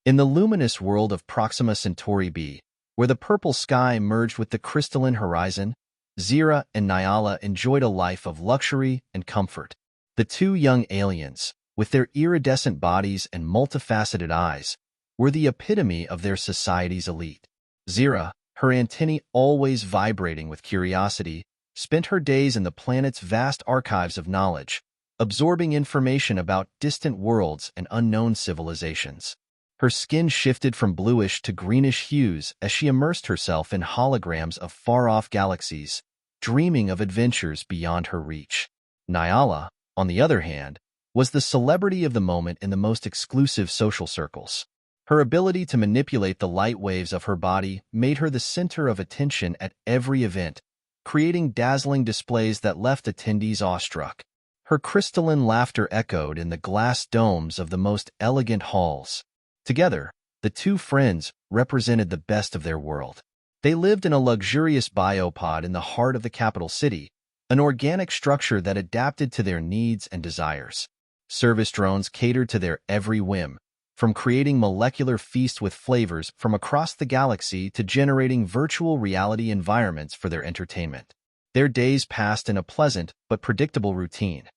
In the luminous world of Proxima Centauri B, where the purple sky merged with the crystalline horizon, Zira and Nyala enjoyed a life of luxury and comfort. The two young aliens, with their iridescent bodies and multifaceted eyes, were the epitome of their society's elite. Zira, her antennae always vibrating with curiosity, spent her days in the planet's vast archives of knowledge, absorbing information about distant worlds and unknown civilizations. Her skin shifted from bluish to greenish hues as she immersed herself in holograms of far-off galaxies, dreaming of adventures beyond her reach. Nyala, on the other hand, was the celebrity of the moment in the most exclusive social circles. Her ability to manipulate the light waves of her body made her the center of attention at every event, creating dazzling displays that left attendees awestruck. Her crystalline laughter echoed in the glass domes of the most elegant halls. Together, the two friends represented the best of their world. They lived in a luxurious biopod in the heart of the capital city, an organic structure that adapted to their needs and desires. Service drones catered to their every whim, from creating molecular feasts with flavors from across the galaxy to generating virtual reality environments for their entertainment. Their days passed in a pleasant but predictable routine.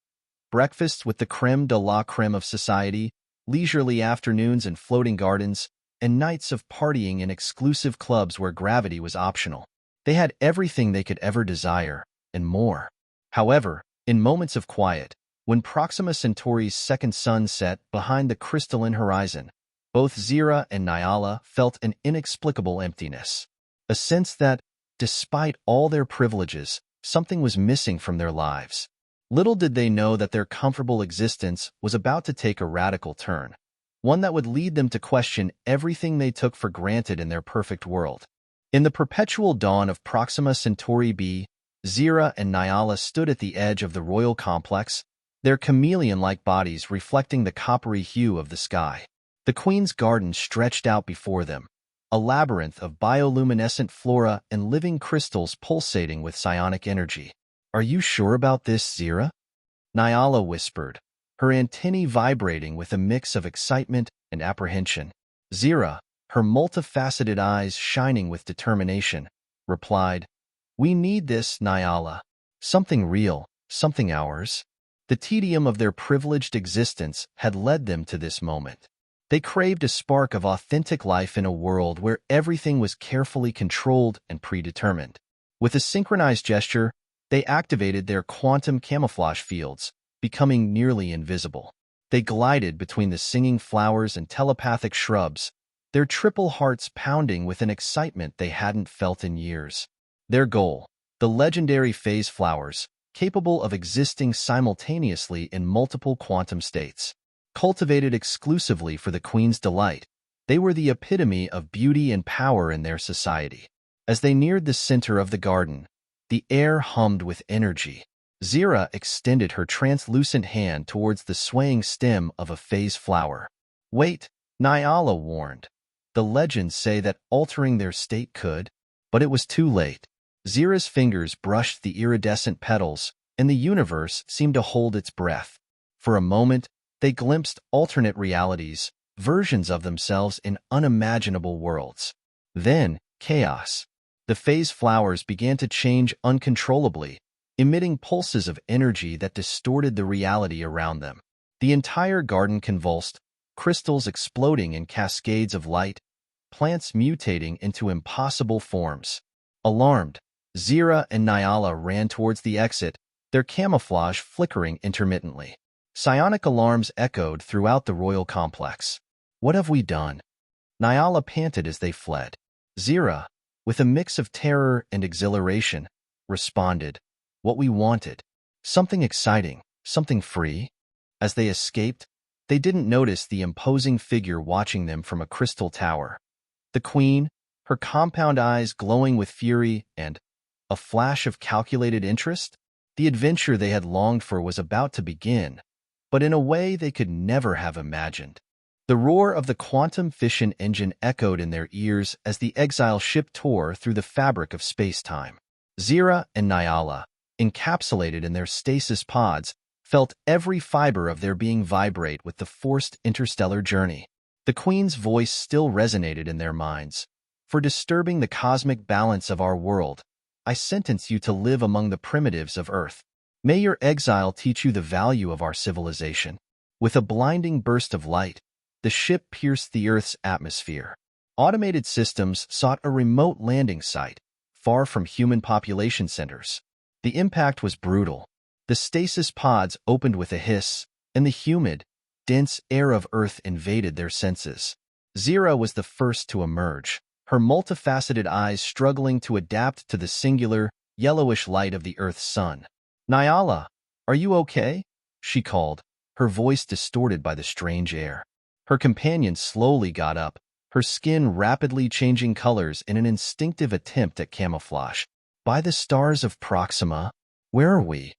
Breakfasts with the crème de la crème of society, leisurely afternoons in floating gardens, and nights of partying in exclusive clubs where gravity was optional. They had everything they could ever desire, and more. However, in moments of quiet, when Proxima Centauri's second sun set behind the crystalline horizon, both Zira and Nyala felt an inexplicable emptiness. A sense that, despite all their privileges, something was missing from their lives. Little did they know that their comfortable existence was about to take a radical turn, one that would lead them to question everything they took for granted in their perfect world. In the perpetual dawn of Proxima Centauri B, Zira and Nyala stood at the edge of the royal complex, their chameleon-like bodies reflecting the coppery hue of the sky. The Queen's garden stretched out before them, a labyrinth of bioluminescent flora and living crystals pulsating with psionic energy. "Are you sure about this, Zira?" Nyala whispered, her antennae vibrating with a mix of excitement and apprehension. Zira, her multifaceted eyes shining with determination, replied, "We need this, Nyala. Something real, something ours." The tedium of their privileged existence had led them to this moment. They craved a spark of authentic life in a world where everything was carefully controlled and predetermined. With a synchronized gesture, they activated their quantum camouflage fields, becoming nearly invisible. They glided between the singing flowers and telepathic shrubs, their triple hearts pounding with an excitement they hadn't felt in years. Their goal, the legendary phase flowers, capable of existing simultaneously in multiple quantum states. Cultivated exclusively for the Queen's delight, they were the epitome of beauty and power in their society. As they neared the center of the garden, the air hummed with energy. Zira extended her translucent hand towards the swaying stem of a phase flower. "Wait," Nyala warned. "The legends say that altering their state could," but it was too late. Zira's fingers brushed the iridescent petals, and the universe seemed to hold its breath. For a moment, they glimpsed alternate realities, versions of themselves in unimaginable worlds. Then, chaos. The phase flowers began to change uncontrollably, emitting pulses of energy that distorted the reality around them. The entire garden convulsed, crystals exploding in cascades of light, plants mutating into impossible forms. Alarmed, Zira and Nyala ran towards the exit, their camouflage flickering intermittently. Psionic alarms echoed throughout the royal complex. "What have we done?" Nyala panted as they fled. Zira, with a mix of terror and exhilaration, responded, "What we wanted. Something exciting, something free." As they escaped, they didn't notice the imposing figure watching them from a crystal tower. The Queen, her compound eyes glowing with fury and a flash of calculated interest. The adventure they had longed for was about to begin, but in a way they could never have imagined. The roar of the quantum fission engine echoed in their ears as the Exiled ship tore through the fabric of space-time. Zira and Nyala, encapsulated in their stasis pods, felt every fiber of their being vibrate with the forced interstellar journey. The Queen's voice still resonated in their minds. For disturbing the cosmic balance of our world, I sentence you to live among the primitives of Earth. May your exile teach you the value of our civilization. With a blinding burst of light, the ship pierced the Earth's atmosphere. Automated systems sought a remote landing site, far from human population centers. The impact was brutal. The stasis pods opened with a hiss, and the humid, dense air of Earth invaded their senses. Zira was the first to emerge, her multifaceted eyes struggling to adapt to the singular, yellowish light of the Earth's sun. "Nyala, are you okay?" she called, her voice distorted by the strange air. Her companion slowly got up, her skin rapidly changing colors in an instinctive attempt at camouflage. "By the stars of Proxima, where are we?"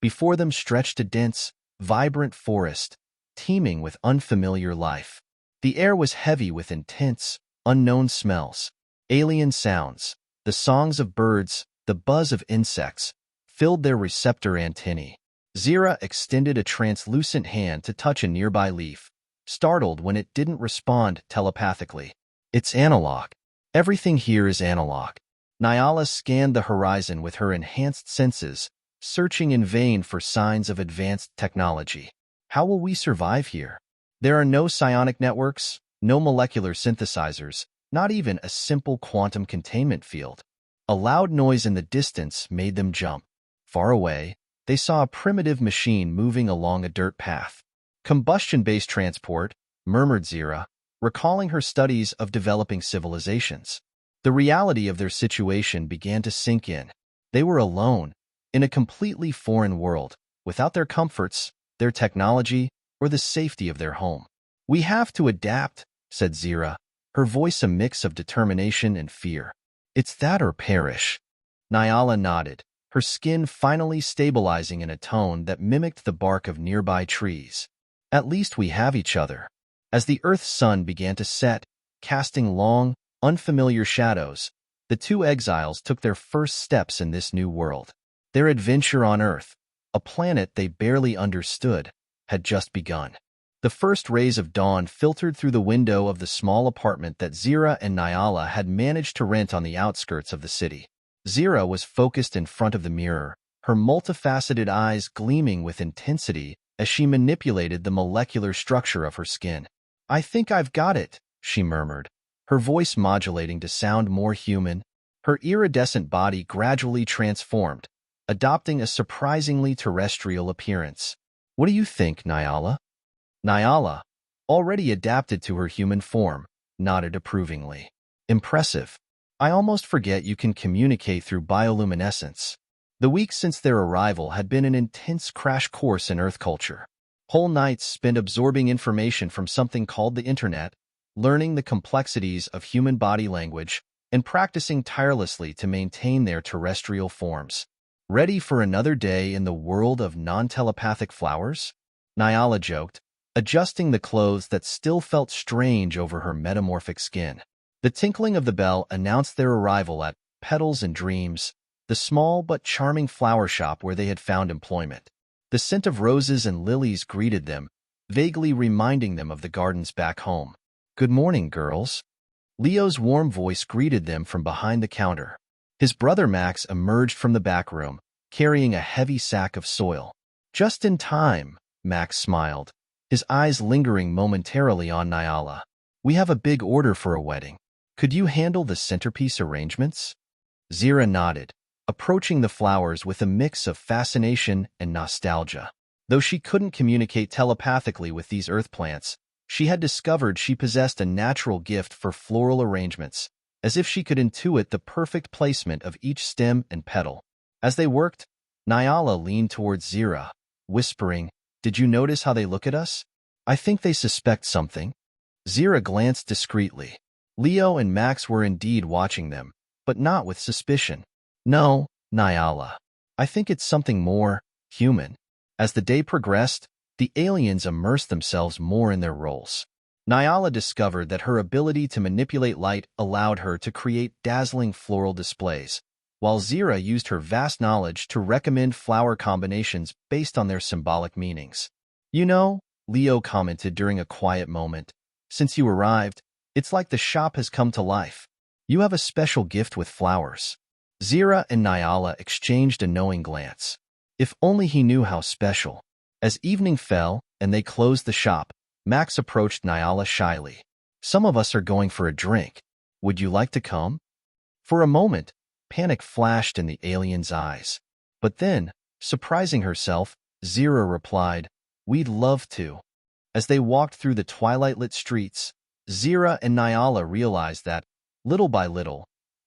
Before them stretched a dense, vibrant forest, teeming with unfamiliar life. The air was heavy with intense, unknown smells. Alien sounds, the songs of birds, the buzz of insects, filled their receptor antennae. Zira extended a translucent hand to touch a nearby leaf, startled when it didn't respond telepathically. "It's analog. Everything here is analog." Nyala scanned the horizon with her enhanced senses, searching in vain for signs of advanced technology. "How will we survive here? There are no psionic networks, no molecular synthesizers, not even a simple quantum containment field." A loud noise in the distance made them jump. Far away, they saw a primitive machine moving along a dirt path. "Combustion-based transport," murmured Zira, recalling her studies of developing civilizations. The reality of their situation began to sink in. They were alone, in a completely foreign world, without their comforts, their technology, or the safety of their home. "We have to adapt," said Zira, her voice a mix of determination and fear. "It's that or perish." Nyala nodded, her skin finally stabilizing in a tone that mimicked the bark of nearby trees. "At least we have each other." As the Earth's sun began to set, casting long, unfamiliar shadows, the two exiles took their first steps in this new world. Their adventure on Earth, a planet they barely understood, had just begun. The first rays of dawn filtered through the window of the small apartment that Zira and Nyala had managed to rent on the outskirts of the city. Zira was focused in front of the mirror, her multifaceted eyes gleaming with intensity as she manipulated the molecular structure of her skin. "I think I've got it," she murmured, her voice modulating to sound more human. Her iridescent body gradually transformed, adopting a surprisingly terrestrial appearance. "What do you think, Nyala?" Nyala, already adapted to her human form, nodded approvingly. "Impressive. I almost forget you can communicate through bioluminescence." The weeks since their arrival had been an intense crash course in Earth culture. Whole nights spent absorbing information from something called the Internet, learning the complexities of human body language, and practicing tirelessly to maintain their terrestrial forms. "Ready for another day in the world of non-telepathic flowers?" Nyala joked, adjusting the clothes that still felt strange over her metamorphic skin. The tinkling of the bell announced their arrival at Petals and Dreams, the small but charming flower shop where they had found employment. The scent of roses and lilies greeted them, vaguely reminding them of the gardens back home. "Good morning, girls." Leo's warm voice greeted them from behind the counter. His brother Max emerged from the back room, carrying a heavy sack of soil. "Just in time," Max smiled, his eyes lingering momentarily on Nyala. "We have a big order for a wedding. Could you handle the centerpiece arrangements?" Zira nodded, approaching the flowers with a mix of fascination and nostalgia. Though she couldn't communicate telepathically with these earth plants, she had discovered she possessed a natural gift for floral arrangements, as if she could intuit the perfect placement of each stem and petal. As they worked, Nyala leaned towards Zira, whispering, "Did you notice how they look at us? I think they suspect something." Zira glanced discreetly. Leo and Max were indeed watching them, but not with suspicion. "No, Nyala. I think it's something more human." As the day progressed, the aliens immersed themselves more in their roles. Nyala discovered that her ability to manipulate light allowed her to create dazzling floral displays, while Zira used her vast knowledge to recommend flower combinations based on their symbolic meanings. "You know," Leo commented during a quiet moment, Since you arrived, it's like the shop has come to life. You have a special gift with flowers." Zira and Nyala exchanged a knowing glance. If only he knew how special. As evening fell and they closed the shop, Max approached Nyala shyly. "Some of us are going for a drink. Would you like to come?" For a moment, panic flashed in the alien's eyes. But then, surprising herself, Zira replied, "We'd love to." As they walked through the twilight-lit streets, Zira and Nyala realized that, little by little,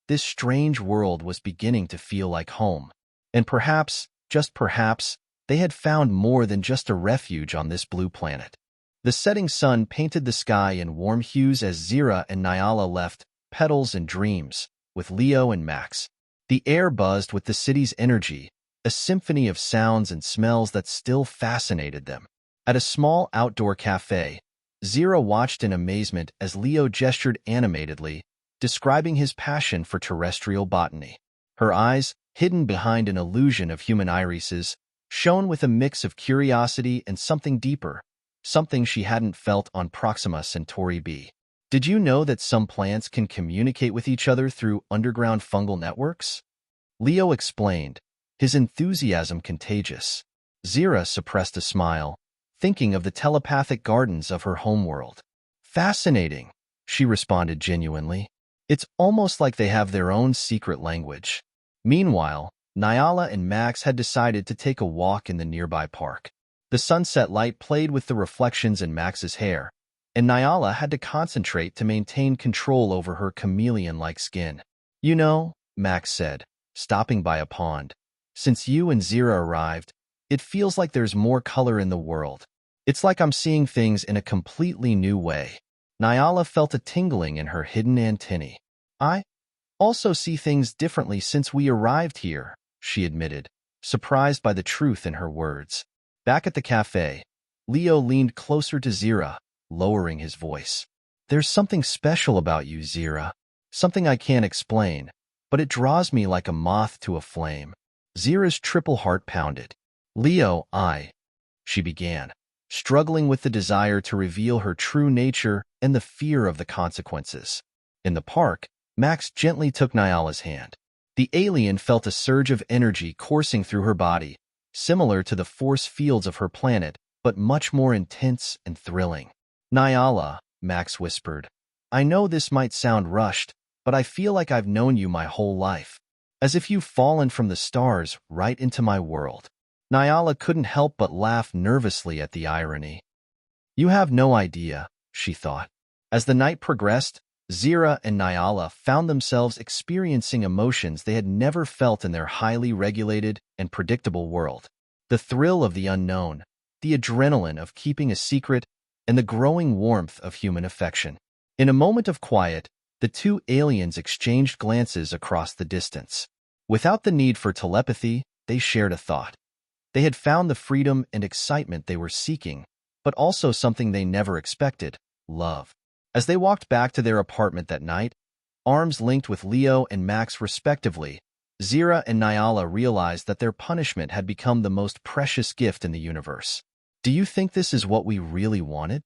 this strange world was beginning to feel like home. And perhaps, just perhaps, they had found more than just a refuge on this blue planet. The setting sun painted the sky in warm hues as Zira and Nyala left Petals and Dreams with Leo and Max. The air buzzed with the city's energy, a symphony of sounds and smells that still fascinated them. At a small outdoor cafe, Zira watched in amazement as Leo gestured animatedly, describing his passion for terrestrial botany. Her eyes, hidden behind an illusion of human irises, shone with a mix of curiosity and something deeper, something she hadn't felt on Proxima Centauri B. "Did you know that some plants can communicate with each other through underground fungal networks?" Leo explained, his enthusiasm contagious. Zira suppressed a smile, thinking of the telepathic gardens of her homeworld. "Fascinating," she responded genuinely. "It's almost like they have their own secret language." Meanwhile, Nyala and Max had decided to take a walk in the nearby park. The sunset light played with the reflections in Max's hair, and Nyala had to concentrate to maintain control over her chameleon-like skin. "You know," Max said, stopping by a pond, "since you and Zira arrived, it feels like there's more color in the world. It's like I'm seeing things in a completely new way." Nyala felt a tingling in her hidden antennae. "I also see things differently since we arrived here," she admitted, surprised by the truth in her words. Back at the cafe, Leo leaned closer to Zira, lowering his voice. "There's something special about you, Zira. Something I can't explain, but it draws me like a moth to a flame." Zira's triple heart pounded. "Leo, she began, struggling with the desire to reveal her true nature and the fear of the consequences. In the park, Max gently took Nyala's hand. The alien felt a surge of energy coursing through her body, similar to the force fields of her planet, but much more intense and thrilling. "Nyala," Max whispered, "I know this might sound rushed, but I feel like I've known you my whole life. As if you've fallen from the stars right into my world." Nyala couldn't help but laugh nervously at the irony. "You have no idea," she thought. As the night progressed, Zira and Nyala found themselves experiencing emotions they had never felt in their highly regulated and predictable world. The thrill of the unknown, the adrenaline of keeping a secret, and the growing warmth of human affection. In a moment of quiet, the two aliens exchanged glances across the distance. Without the need for telepathy, they shared a thought. They had found the freedom and excitement they were seeking, but also something they never expected: love. As they walked back to their apartment that night, arms linked with Leo and Max respectively, Zira and Nyala realized that their punishment had become the most precious gift in the universe. "Do you think this is what we really wanted?"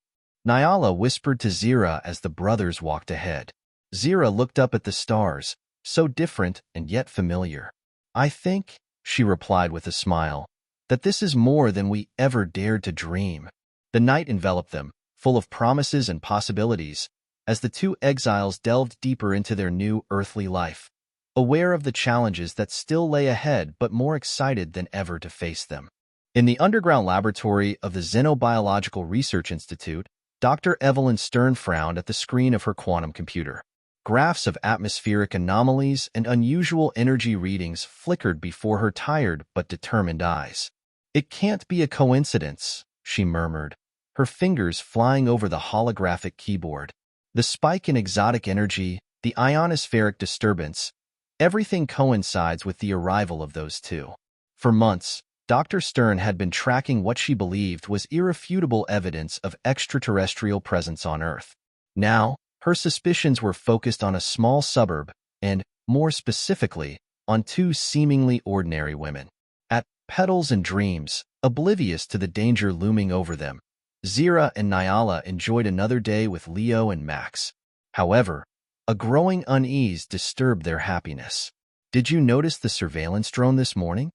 Nyala whispered to Zira as the brothers walked ahead. Zira looked up at the stars, so different and yet familiar. "I think," she replied with a smile, "that this is more than we ever dared to dream." The night enveloped them, full of promises and possibilities, as the two exiles delved deeper into their new earthly life, aware of the challenges that still lay ahead but more excited than ever to face them. In the underground laboratory of the Xenobiological Research Institute, Dr. Evelyn Stern frowned at the screen of her quantum computer. Graphs of atmospheric anomalies and unusual energy readings flickered before her tired but determined eyes. "It can't be a coincidence," she murmured, her fingers flying over the holographic keyboard. The spike in exotic energy, the ionospheric disturbance, everything coincides with the arrival of those two. For months, Dr. Stern had been tracking what she believed was irrefutable evidence of extraterrestrial presence on Earth. Now, her suspicions were focused on a small suburb and, more specifically, on two seemingly ordinary women. At Petals and Dreams, oblivious to the danger looming over them, Zira and Nyala enjoyed another day with Leo and Max. However, a growing unease disturbed their happiness. "Did you notice the surveillance drone this morning?"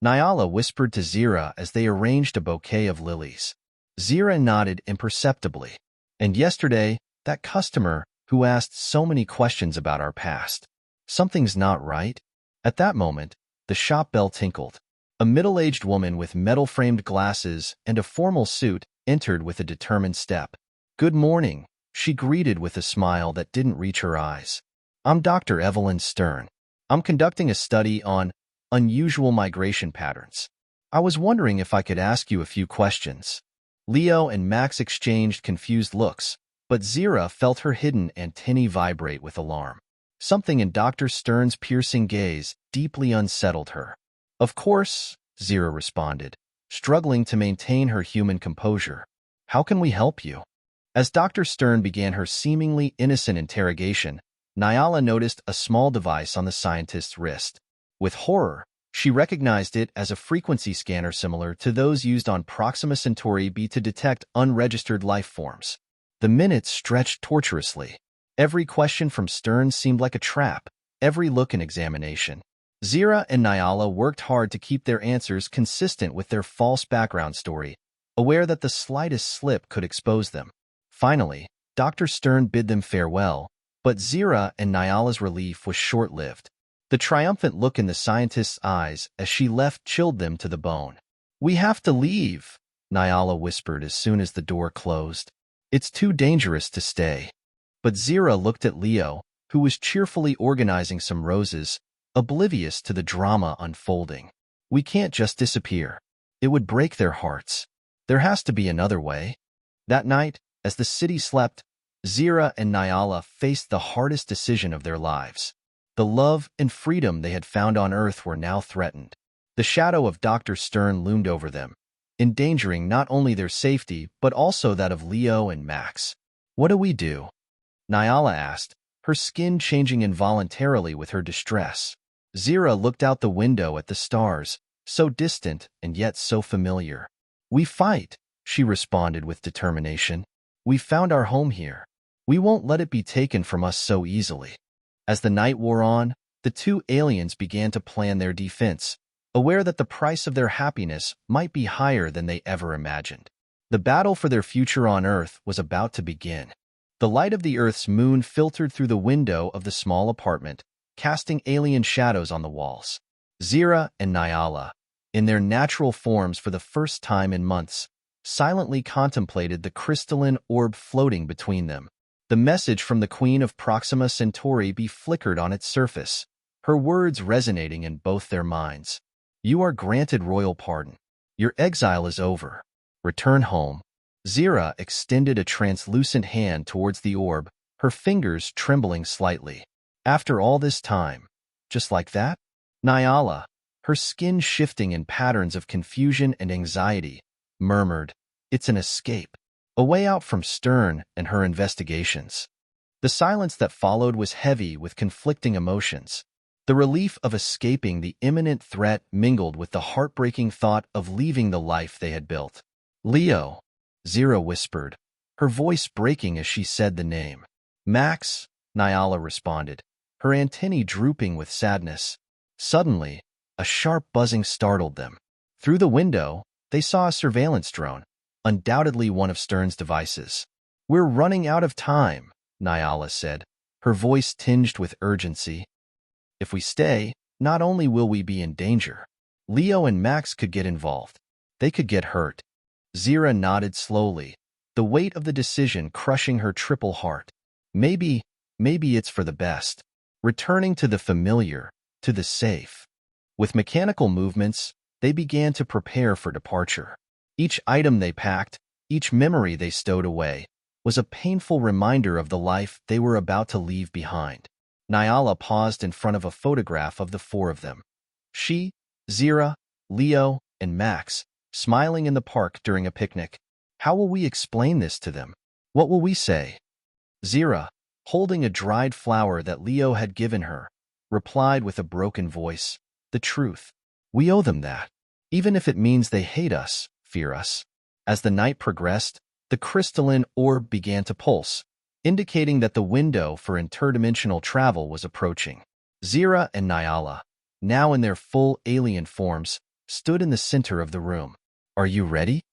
Nyala whispered to Zira as they arranged a bouquet of lilies. Zira nodded imperceptibly. "And yesterday, that customer who asked so many questions about our past. Something's not right." At that moment, the shop bell tinkled. A middle-aged woman with metal-framed glasses and a formal suit entered with a determined step. "Good morning," she greeted with a smile that didn't reach her eyes. "I'm Dr. Evelyn Stern. I'm conducting a study on unusual migration patterns. I was wondering if I could ask you a few questions." Leo and Max exchanged confused looks, but Zira felt her hidden antennae vibrate with alarm. Something in Dr. Stern's piercing gaze deeply unsettled her. "Of course," Zira responded, struggling to maintain her human composure. "How can we help you?" As Dr. Stern began her seemingly innocent interrogation, Nyala noticed a small device on the scientist's wrist. With horror, she recognized it as a frequency scanner similar to those used on Proxima Centauri B to detect unregistered life forms. The minutes stretched tortuously. Every question from Stern seemed like a trap, every look an examination. Zira and Nyala worked hard to keep their answers consistent with their false background story, aware that the slightest slip could expose them. Finally, Dr. Stern bid them farewell, but Zira and Nyala's relief was short-lived. The triumphant look in the scientist's eyes as she left chilled them to the bone. "We have to leave," Nyala whispered as soon as the door closed. "It's too dangerous to stay." But Zira looked at Leo, who was cheerfully organizing some roses, oblivious to the drama unfolding. "We can't just disappear. It would break their hearts. There has to be another way." That night, as the city slept, Zira and Nyala faced the hardest decision of their lives. The love and freedom they had found on Earth were now threatened. The shadow of Dr. Stern loomed over them, endangering not only their safety but also that of Leo and Max. "What do we do?" Nyala asked, her skin changing involuntarily with her distress. Zira looked out the window at the stars, so distant and yet so familiar. "We fight," she responded with determination. "We found our home here. We won't let it be taken from us so easily." As the night wore on, the two aliens began to plan their defense, aware that the price of their happiness might be higher than they ever imagined. The battle for their future on Earth was about to begin. The light of the Earth's moon filtered through the window of the small apartment, casting alien shadows on the walls. Zira and Nyala, in their natural forms for the first time in months, silently contemplated the crystalline orb floating between them. The message from the Queen of Proxima Centauri B flickered on its surface, her words resonating in both their minds. "You are granted royal pardon. Your exile is over. Return home." Zira extended a translucent hand towards the orb, her fingers trembling slightly. "After all this time, just like that?" Nyala, her skin shifting in patterns of confusion and anxiety, murmured, "It's an escape. A way out from Stern and her investigations." The silence that followed was heavy with conflicting emotions. The relief of escaping the imminent threat mingled with the heartbreaking thought of leaving the life they had built. "Leo," Zira whispered, her voice breaking as she said the name. "Max," Nyala responded, her antennae drooping with sadness. Suddenly, a sharp buzzing startled them. Through the window, they saw a surveillance drone, undoubtedly one of Stern's devices. "We're running out of time," Nyala said, her voice tinged with urgency. "If we stay, not only will we be in danger, Leo and Max could get involved. They could get hurt." Zira nodded slowly, the weight of the decision crushing her triple heart. Maybe it's for the best. Returning to the familiar, to the safe. With mechanical movements, they began to prepare for departure. Each item they packed, each memory they stowed away, was a painful reminder of the life they were about to leave behind. Nyala paused in front of a photograph of the four of them. She, Zira, Leo, and Max, smiling in the park during a picnic. How will we explain this to them? What will we say? Zira, holding a dried flower that Leo had given her, replied with a broken voice, "The truth. We owe them that. Even if it means they hate us, fear us." As the night progressed, The crystalline orb began to pulse, indicating that the window for interdimensional travel was approaching. Zira and Nyala, now in their full alien forms, stood in the center of the room. "Are you ready?"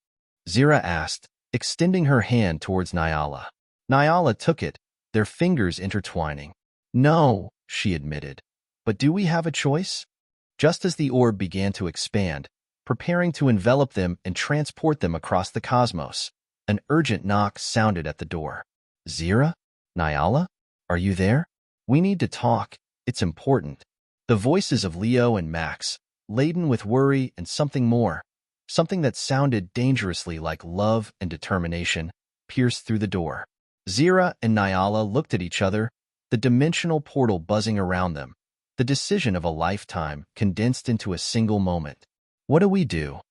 Zira asked, extending her hand towards Nyala. Nyala took it, their fingers intertwining. "No," she admitted. "But do we have a choice?" Just as the orb began to expand, preparing to envelop them and transport them across the cosmos, an urgent knock sounded at the door. "Zira? Nyala? Are you there? We need to talk. It's important." The voices of Leo and Max, laden with worry and something more, something that sounded dangerously like love and determination, pierced through the door. Zira and Nyala looked at each other, the dimensional portal buzzing around them, the decision of a lifetime condensed into a single moment. "What do we do?"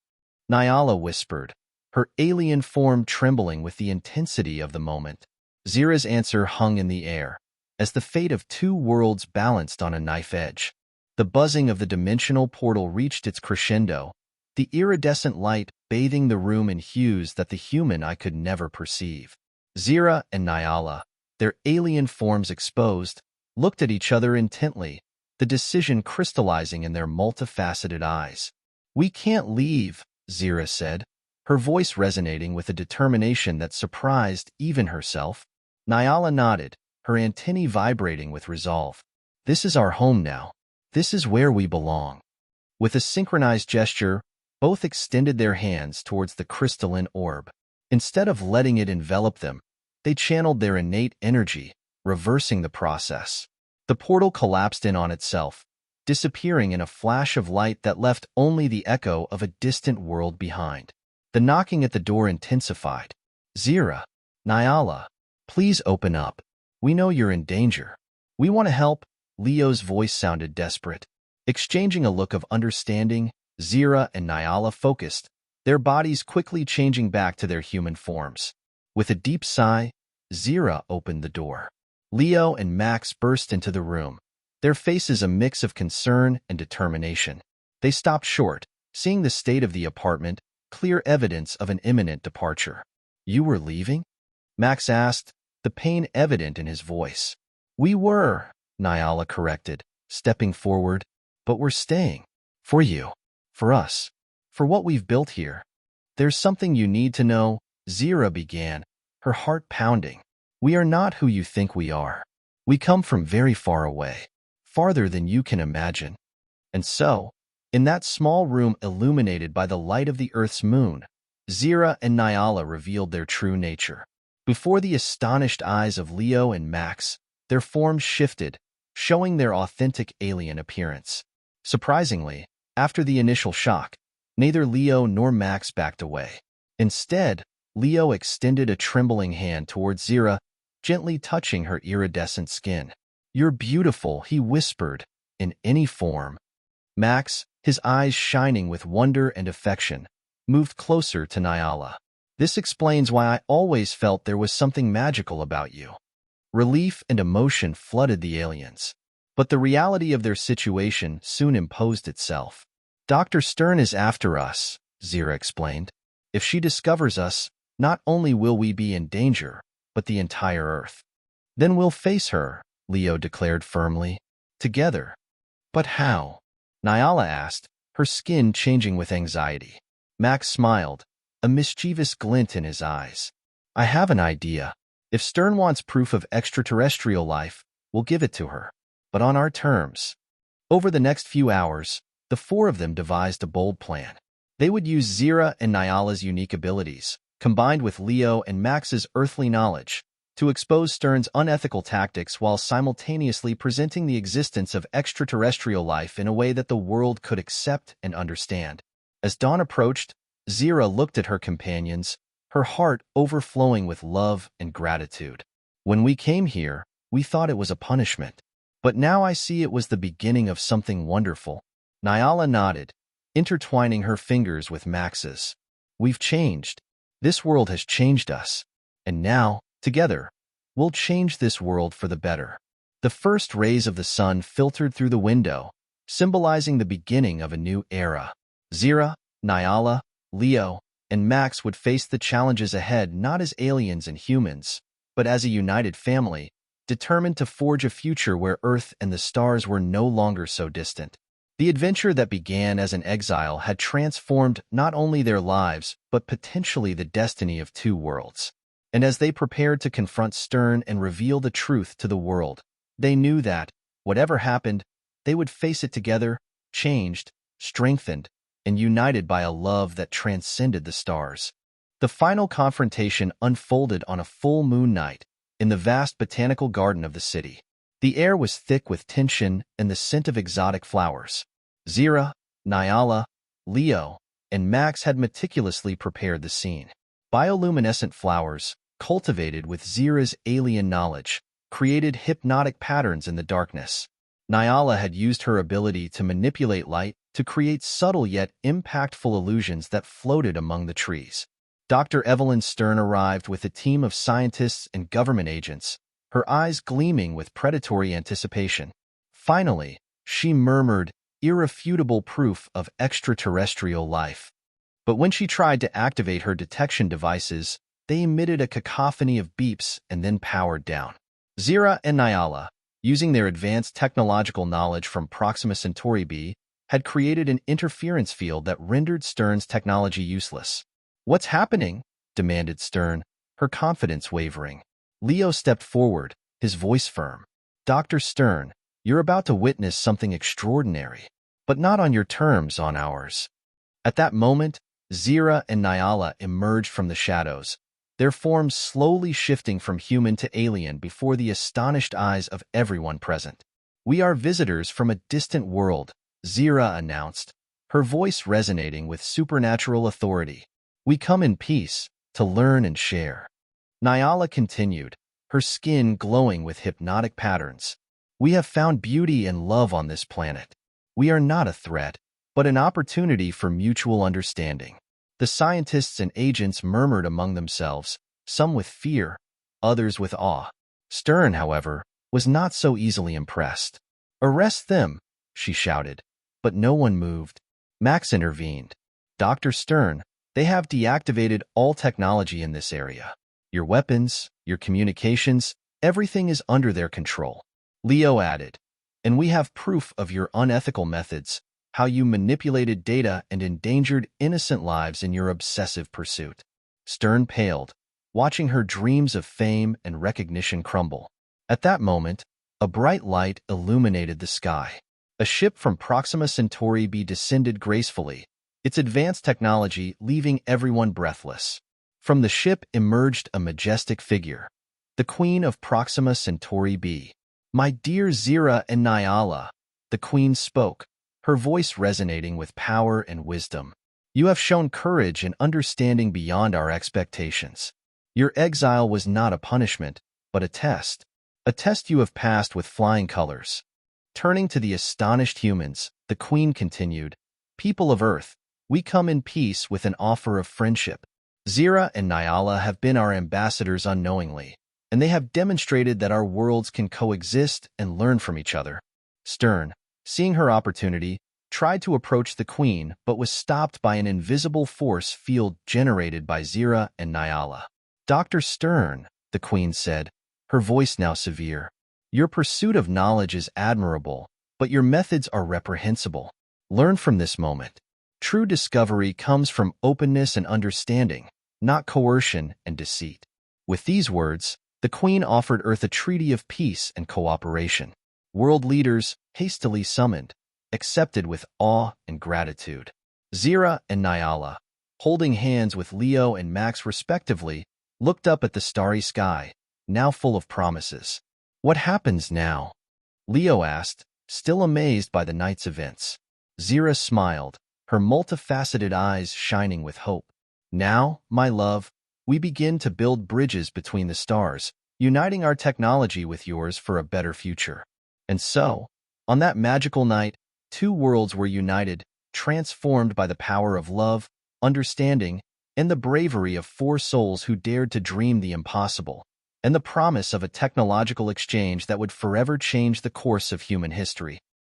Nyala whispered, her alien form trembling with the intensity of the moment. Zira's answer hung in the air, as the fate of two worlds balanced on a knife edge. The buzzing of the dimensional portal reached its crescendo, the iridescent light bathing the room in hues that the human eye could never perceive. Zira and Nyala, their alien forms exposed, looked at each other intently, the decision crystallizing in their multifaceted eyes. "We can't leave," Zira said, her voice resonating with a determination that surprised even herself. Nyala nodded, her antennae vibrating with resolve. "This is our home now. This is where we belong." With a synchronized gesture, both extended their hands towards the crystalline orb. Instead of letting it envelop them, they channeled their innate energy, reversing the process. The portal collapsed in on itself, disappearing in a flash of light that left only the echo of a distant world behind. The knocking at the door intensified. "Zira, Nyala, please open up. We know you're in danger. We want to help." Leo's voice sounded desperate. Exchanging a look of understanding, Zira and Nyala focused, their bodies quickly changing back to their human forms. With a deep sigh, Zira opened the door. Leo and Max burst into the room, their faces a mix of concern and determination. They stopped short, seeing the state of the apartment, clear evidence of an imminent departure. "You were leaving?" Max asked, the pain evident in his voice. "We were," Nyala corrected, stepping forward. "But we're staying. For you. For us. For what we've built here." "There's something you need to know," Zira began, her heart pounding. "We are not who you think we are. We come from very far away, farther than you can imagine." And so, in that small room illuminated by the light of the Earth's moon, Zira and Nyala revealed their true nature. Before the astonished eyes of Leo and Max, their forms shifted, showing their authentic alien appearance. Surprisingly, after the initial shock, neither Leo nor Max backed away. Instead, Leo extended a trembling hand towards Zira, gently touching her iridescent skin. "You're beautiful," he whispered, "in any form." Max, his eyes shining with wonder and affection, moved closer to Nyala. "This explains why I always felt there was something magical about you." Relief and emotion flooded the aliens. But the reality of their situation soon imposed itself. "Dr. Stern is after us," Zira explained. "If she discovers us, not only will we be in danger, but the entire Earth." "Then we'll face her," Leo declared firmly. "Together." "But how?" Nyala asked, her skin changing with anxiety. Max smiled, a mischievous glint in his eyes. "I have an idea. If Stern wants proof of extraterrestrial life, we'll give it to her. But on our terms." Over the next few hours, the four of them devised a bold plan. They would use Zira and Nyala's unique abilities, combined with Leo and Max's earthly knowledge, to expose Stern's unethical tactics while simultaneously presenting the existence of extraterrestrial life in a way that the world could accept and understand. As dawn approached, Zira looked at her companions, her heart overflowing with love and gratitude. "When we came here, we thought it was a punishment. But now I see it was the beginning of something wonderful." Nyala nodded, intertwining her fingers with Max's. "We've changed. This world has changed us. And now, together, we'll change this world for the better." The first rays of the sun filtered through the window, symbolizing the beginning of a new era. Zira, Nyala, Leo, and Max would face the challenges ahead not as aliens and humans, but as a united family, determined to forge a future where Earth and the stars were no longer so distant. The adventure that began as an exile had transformed not only their lives, but potentially the destiny of two worlds. And as they prepared to confront Stern and reveal the truth to the world, they knew that, whatever happened, they would face it together, changed, strengthened, and united by a love that transcended the stars. The final confrontation unfolded on a full moon night in the vast botanical garden of the city. The air was thick with tension and the scent of exotic flowers. Zira, Nyala, Leo, and Max had meticulously prepared the scene. Bioluminescent flowers, cultivated with Zira's alien knowledge, created hypnotic patterns in the darkness. Nyala had used her ability to manipulate light to create subtle yet impactful illusions that floated among the trees. Dr. Evelyn Stern arrived with a team of scientists and government agents, her eyes gleaming with predatory anticipation. Finally, she murmured, irrefutable proof of extraterrestrial life. But when she tried to activate her detection devices, they emitted a cacophony of beeps and then powered down. Zira and Nyala, using their advanced technological knowledge from Proxima Centauri B, had created an interference field that rendered Stern's technology useless. "What's happening?" demanded Stern, her confidence wavering. Leo stepped forward, his voice firm. "Dr. Stern, you're about to witness something extraordinary, but not on your terms, on ours." At that moment, Zira and Nyala emerged from the shadows, their forms slowly shifting from human to alien before the astonished eyes of everyone present. "We are visitors from a distant world," Zira announced, her voice resonating with supernatural authority. "We come in peace, to learn and share." Nyala continued, her skin glowing with hypnotic patterns. "We have found beauty and love on this planet. We are not a threat, but an opportunity for mutual understanding." The scientists and agents murmured among themselves, some with fear, others with awe. Stern, however, was not so easily impressed. "Arrest them," she shouted, but no one moved. Max intervened. "Dr. Stern, they have deactivated all technology in this area. Your weapons, your communications, everything is under their control." Leo added, "And we have proof of your unethical methods, how you manipulated data and endangered innocent lives in your obsessive pursuit." Stern paled, watching her dreams of fame and recognition crumble. At that moment, a bright light illuminated the sky. A ship from Proxima Centauri B descended gracefully, its advanced technology leaving everyone breathless. From the ship emerged a majestic figure, the Queen of Proxima Centauri B. "My dear Zira and Nyala," the Queen spoke, her voice resonating with power and wisdom. "You have shown courage and understanding beyond our expectations. Your exile was not a punishment, but a test you have passed with flying colors." Turning to the astonished humans, the Queen continued, "People of Earth, we come in peace with an offer of friendship. Zira and Nyala have been our ambassadors unknowingly, and they have demonstrated that our worlds can coexist and learn from each other." Stern, seeing her opportunity, tried to approach the Queen but was stopped by an invisible force field generated by Zira and Nyala. "Dr. Stern," the Queen said, her voice now severe, "your pursuit of knowledge is admirable, but your methods are reprehensible. Learn from this moment. True discovery comes from openness and understanding, not coercion and deceit." With these words, the Queen offered Earth a treaty of peace and cooperation. World leaders, hastily summoned, accepted with awe and gratitude. Zira and Nyala, holding hands with Leo and Max respectively, looked up at the starry sky, now full of promises. "What happens now?" Leo asked, still amazed by the night's events. Zira smiled, her multifaceted eyes shining with hope. "Now, my love, we begin to build bridges between the stars, uniting our technology with yours for a better future." And so, on that magical night, two worlds were united, transformed by the power of love, understanding, and the bravery of four souls who dared to dream the impossible, and the promise of a technological exchange that would forever change the course of human history.